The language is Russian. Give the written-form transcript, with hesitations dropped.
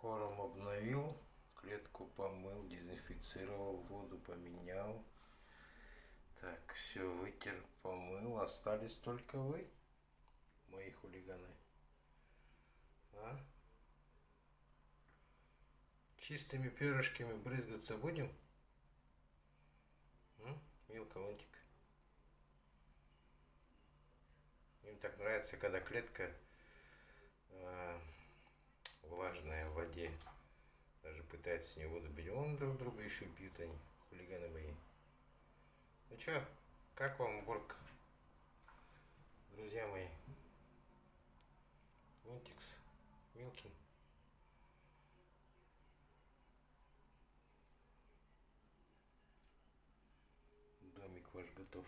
Корм обновил, клетку помыл, дезинфицировал, воду поменял. Так, все вытер, помыл. Остались только вы, мои хулиганы. А? Чистыми перышками брызгаться будем? Милка, лунтик. Им так нравится, когда клетка влажная в воде. Даже пытается с нее воду пить. Он друг друга еще пьют они, хулиганы мои. Ну чё, как вам уборка, друзья мои? Лунтикс, Милкин. Домик ваш готов.